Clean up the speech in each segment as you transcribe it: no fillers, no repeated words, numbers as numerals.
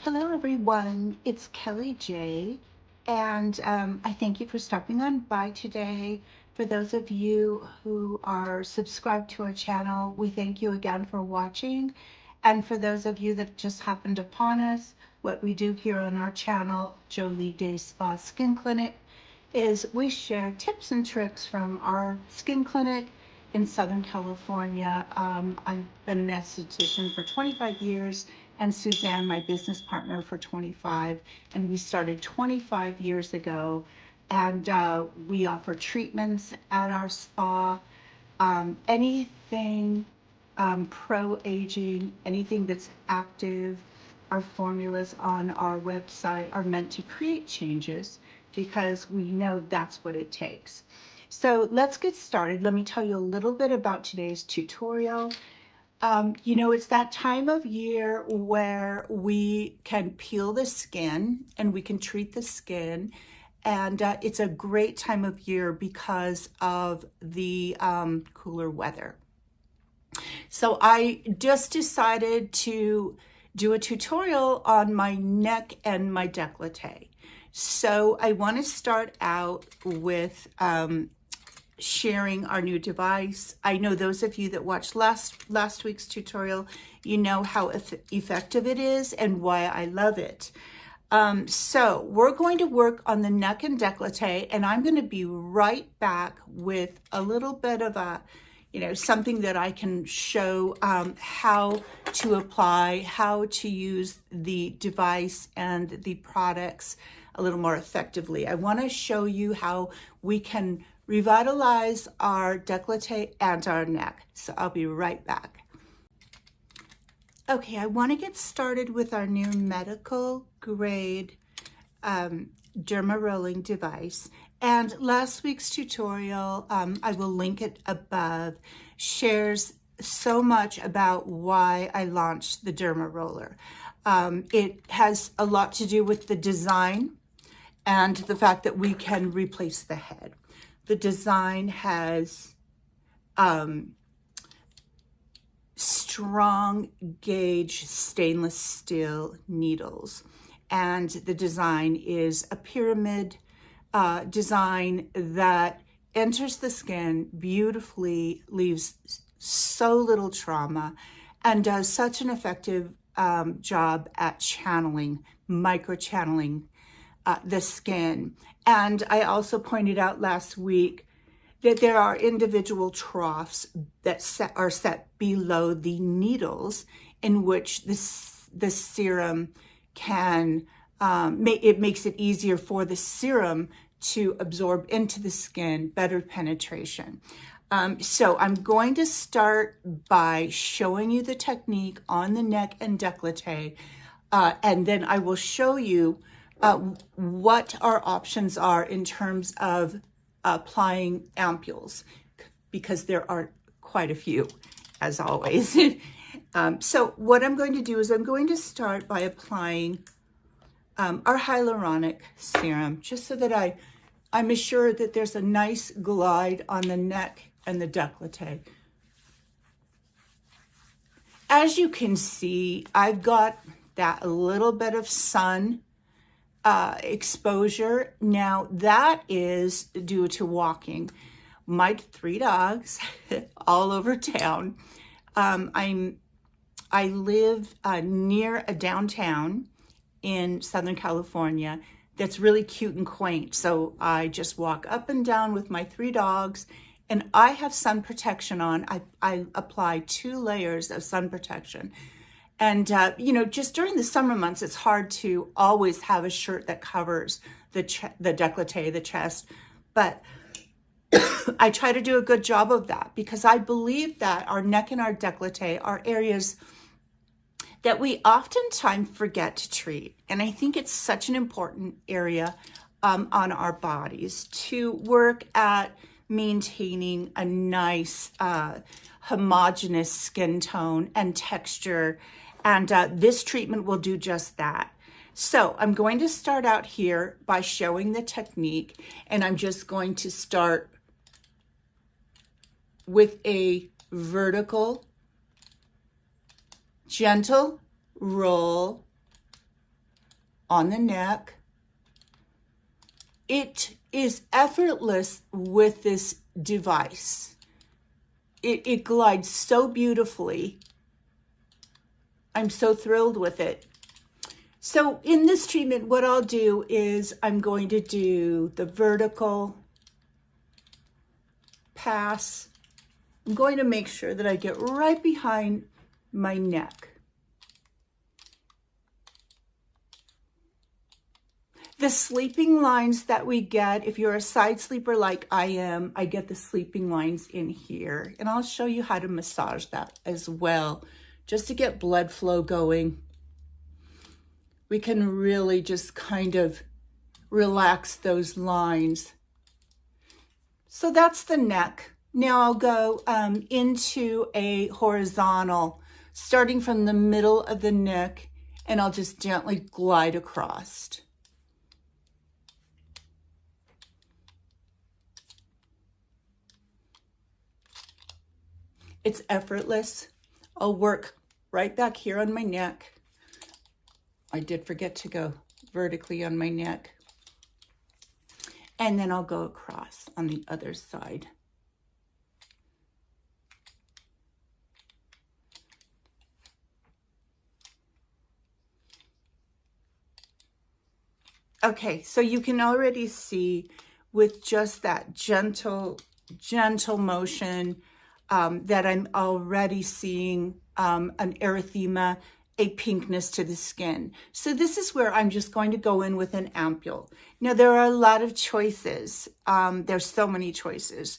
Hello, everyone. It's Kelly J. And I thank you for stopping on by today. For those of you who are subscribed to our channel, we thank you again for watching. And for those of you that just happened upon us, what we do here on our channel, Jolie Day Spa Skin Clinic, is we share tips and tricks from our skin clinic in Southern California. I've been an esthetician for 25 years and Suzanne, my business partner, for 25. And we started 25 years ago. And we offer treatments at our spa, anything pro-aging, anything that's active. Our formulas on our website are meant to create changes because we know that's what it takes. So let's get started. Let me tell you a little bit about today's tutorial. It's that time of year where we can peel the skin and we can treat the skin. And it's a great time of year because of the cooler weather. So I just decided to do a tutorial on my neck and my décolleté. So I want to start out with sharing our new device. I know those of you that watched last week's tutorial, you know how effective it is and why I love it. So we're going to work on the neck and décolleté, and I'm going to be right back with a little bit of a, something that I can show how to apply, how to use the device and the products a little more effectively. I want to show you how we can revitalize our décolleté and our neck. So I'll be right back. Okay, I want to get started with our new medical grade derma rolling device. And last week's tutorial, I will link it above, shares so much about why I launched the derma roller. It has a lot to do with the design and the fact that we can replace the head. The design has strong gauge stainless steel needles, and the design is a pyramid design that enters the skin beautifully, leaves so little trauma, and does such an effective job at channeling, micro-channeling the skin. And I also pointed out last week that there are individual troughs that are set below the needles in which the serum can, it makes it easier for the serum to absorb into the skin, better penetration. So I'm going to start by showing you the technique on the neck and décolleté, and then I will show you what our options are in terms of applying ampoules, because there are quite a few, as always. So what I'm going to do is I'm going to start by applying our hyaluronic serum, just so that I'm assured that there's a nice glide on the neck and the décolleté. As you can see, I've got that little bit of sun exposure. Now that is due to walking my 3 dogs all over town. I live near a downtown in Southern California that's really cute and quaint. So I just walk up and down with my 3 dogs, and I have sun protection on. I apply 2 layers of sun protection. And, just during the summer months, it's hard to always have a shirt that covers the décolleté, the chest. But I try to do a good job of that, because I believe that our neck and our décolleté are areas that we oftentimes forget to treat. And I think it's such an important area on our bodies to work at maintaining a nice homogeneous skin tone and texture. And this treatment will do just that. So I'm going to start out here by showing the technique, and I'm just going to start with a vertical, gentle roll on the neck. It is effortless with this device. It glides so beautifully. I'm so thrilled with it. So in this treatment, what I'll do is I'm going to do the vertical pass. I'm going to make sure that I get right behind my neck. The sleeping lines that we get, if you're a side sleeper like I am, I get the sleeping lines in here. And I'll show you how to massage that as well, just to get blood flow going. We can really just kind of relax those lines. So that's the neck. Now I'll go into a horizontal, starting from the middle of the neck, and I'll just gently glide across. It's effortless. I'll work right back here on my neck. I did forget to go vertically on my neck. And then I'll go across on the other side. Okay, so you can already see with just that gentle motion that I'm already seeing an erythema, a pinkness to the skin. So this is where I'm just going to go in with an ampoule. Now there are a lot of choices. There's so many choices.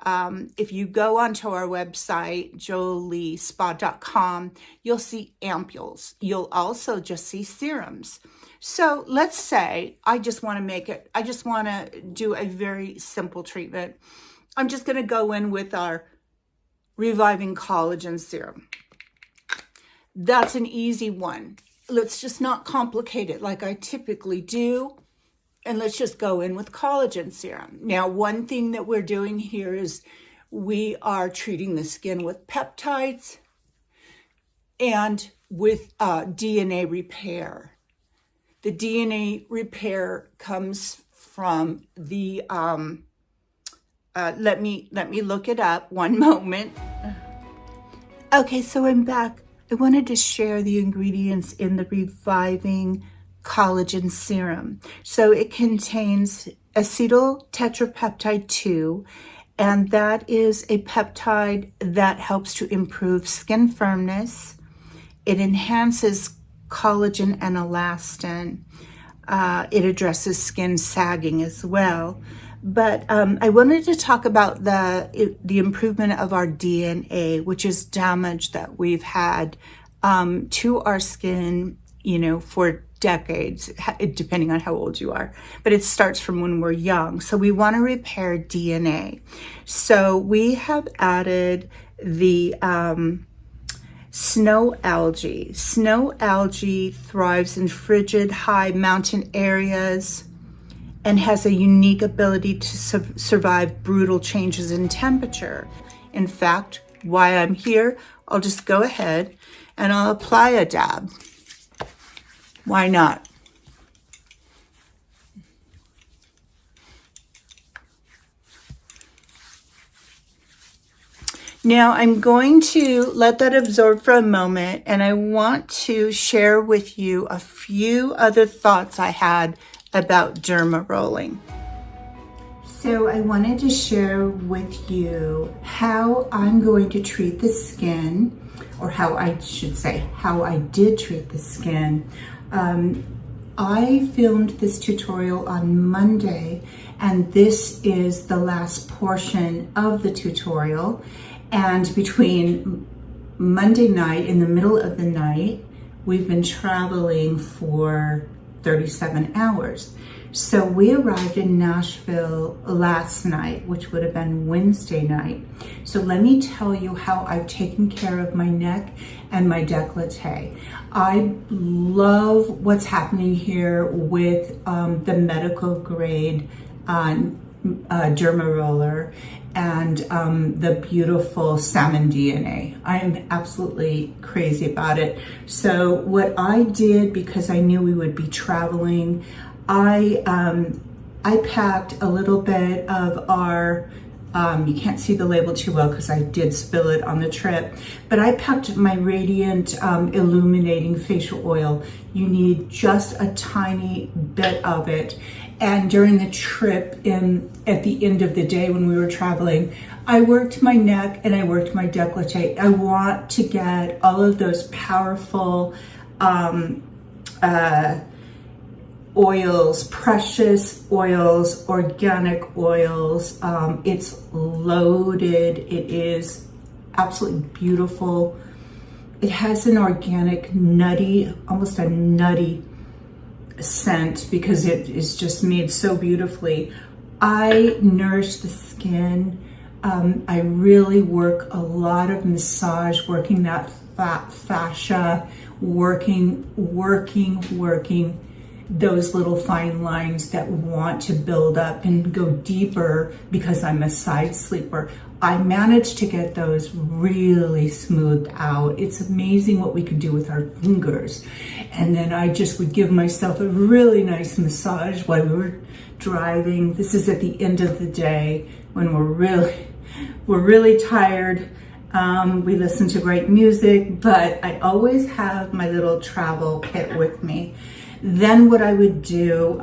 If you go onto our website, joliespa.com, you'll see ampoules. You'll also just see serums. So let's say I just want to do a very simple treatment. I'm just going to go in with our Reviving Collagen Serum. That's an easy one. Let's just not complicate it like I typically do. And let's just go in with collagen serum. Now, one thing that we're doing here is we are treating the skin with peptides and with DNA repair. The DNA repair comes from the, let me look it up, one moment. Okay, so I'm back. I wanted to share the ingredients in the Reviving Collagen Serum. So it contains acetyl tetrapeptide 2, and that is a peptide that helps to improve skin firmness. It enhances collagen and elastin. It addresses skin sagging as well. But I wanted to talk about the improvement of our DNA, which is damage that we've had to our skin, for decades, depending on how old you are. But it starts from when we're young. So we want to repair DNA. So we have added the snow algae. Snow algae thrives in frigid, high mountain areas and has a unique ability to survive brutal changes in temperature. In fact, while I'm here, I'll just go ahead and I'll apply a dab. Why not? Now I'm going to let that absorb for a moment, and I want to share with you a few other thoughts I had about derma rolling. So I wanted to share with you how I'm going to treat the skin, or how I did treat the skin. I filmed this tutorial on Monday, and this is the last portion of the tutorial. And between Monday night, in the middle of the night, we've been traveling for 37 hours. So we arrived in Nashville last night, which would have been Wednesday night. So let me tell you how I've taken care of my neck and my décolleté. I love what's happening here with the medical grade Derma-roller and the beautiful Salmon DNA. I am absolutely crazy about it. So what I did, because I knew we would be traveling, I packed a little bit of our, you can't see the label too well because I did spill it on the trip, but I packed my Radiant Illuminating Facial Oil. You need just a tiny bit of it. And during the trip, at the end of the day when we were traveling, I worked my neck and I worked my décolleté. I want to get all of those powerful oils, precious oils, organic oils. It's loaded. It is absolutely beautiful. It has an organic, nutty, almost a nutty scent because it is just made so beautifully. I nourish the skin. I really work a lot of massage, working that fat fascia, working those little fine lines that want to build up and go deeper because I'm a side sleeper. I managed to get those really smoothed out. It's amazing what we could do with our fingers. And then I just would give myself a really nice massage while we were driving. This is at the end of the day when we're really tired. We listen to great music, but I always have my little travel kit with me. Then what I would do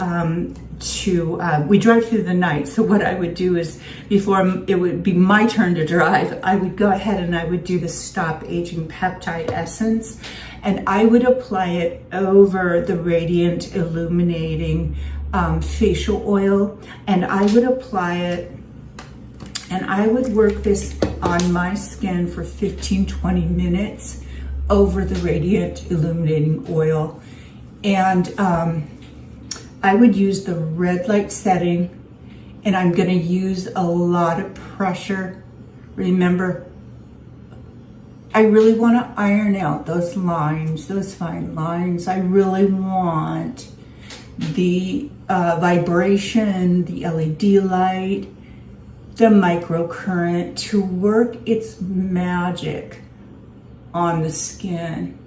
we drive through the night. So what I would do is before it would be my turn to drive, I would go ahead and I would do the Stop Aging Peptide Essence, and I would apply it over the Radiant Illuminating Facial Oil, and I would apply it and I would work this on my skin for 15-20 minutes over the Radiant Illuminating Oil. And I would use the red light setting, and I'm going to use a lot of pressure. Remember, I really want to iron out those lines, those fine lines. I really want the vibration, the LED light, the microcurrent to work its magic on the skin.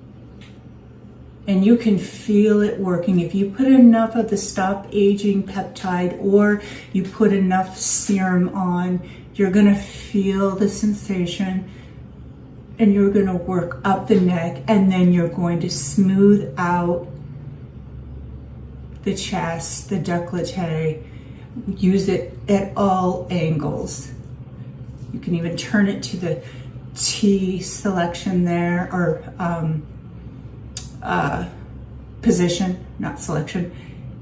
And you can feel it working. If you put enough of the Stop Aging Peptide or you put enough serum on, you're gonna feel the sensation, and you're gonna work up the neck, and then you're going to smooth out the chest, the décolleté. Use it at all angles. You can even turn it to the T selection there, or position, not selection,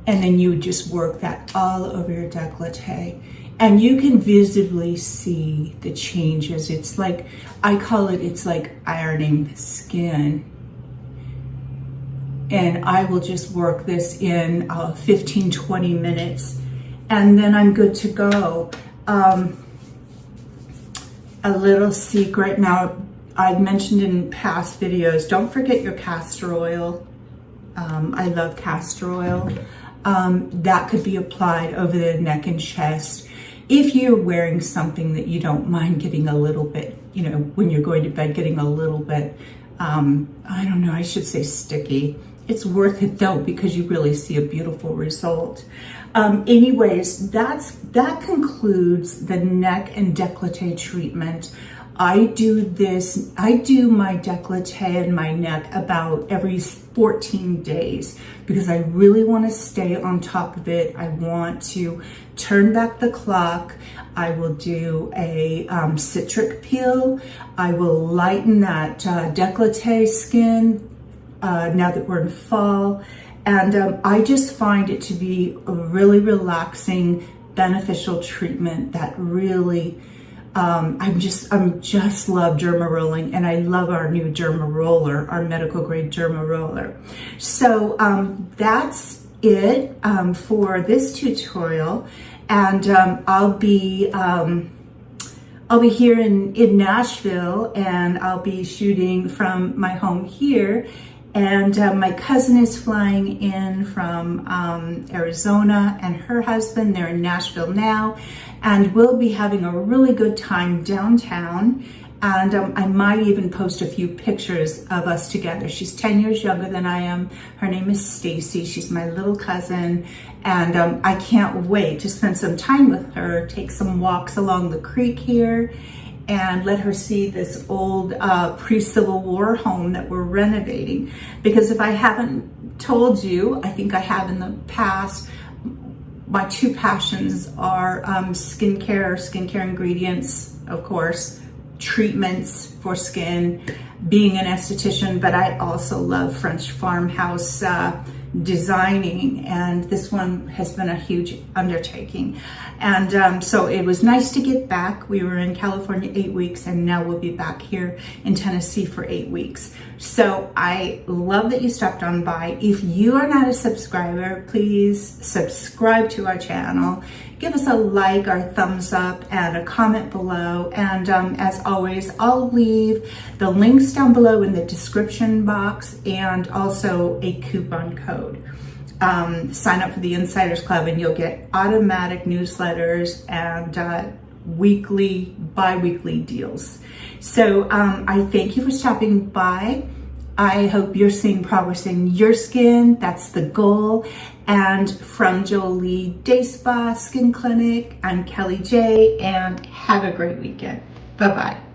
and then you just work that all over your décolleté, and you can visibly see the changes. It's like, I call it, it's like ironing the skin. And I will just work this in 15-20 minutes, and then I'm good to go. A little secret now, I've mentioned in past videos, don't forget your castor oil. I love castor oil. That could be applied over the neck and chest. If you're wearing something that you don't mind getting a little bit, you know, when you're going to bed, getting a little bit, I don't know, I should say sticky. It's worth it though, because you really see a beautiful result. Anyways, that concludes the neck and décolleté treatment. I do my décolleté and my neck about every 14 days because I really want to stay on top of it. I want to turn back the clock. I will do a citric peel. I will lighten that décolleté skin now that we're in fall. And I just find it to be a really relaxing, beneficial treatment that really, I just love derma rolling, and I love our new Derma-roller, our medical grade Derma-roller. So that's it for this tutorial, and I'll be here in Nashville, and I'll be shooting from my home here. And my cousin is flying in from Arizona, and her husband, they're in Nashville now, and we'll be having a really good time downtown. And I might even post a few pictures of us together. She's 10 years younger than I am. Her name is Stacy. She's my little cousin. And I can't wait to spend some time with her, take some walks along the creek here, and let her see this old pre-Civil War home that we're renovating. Because if I haven't told you, I think I have in the past, my two passions are skincare ingredients, of course, treatments for skin, being an esthetician, but I also love French farmhouse designing, and this one has been a huge undertaking. And so it was nice to get back. We were in California 8 weeks, and now we'll be back here in Tennessee for 8 weeks. So I love that you stopped on by. If you are not a subscriber, please subscribe to our channel. Give us a like or thumbs up and a comment below. And as always, I'll leave the links down below in the description box, and also a coupon code. Sign up for the Insiders Club and you'll get automatic newsletters and weekly, bi-weekly deals. So I thank you for stopping by. I hope you're seeing progress in your skin. That's the goal. And from Jolie Day Spa Skin Clinic, I'm Kelly J, and have a great weekend. Bye-bye.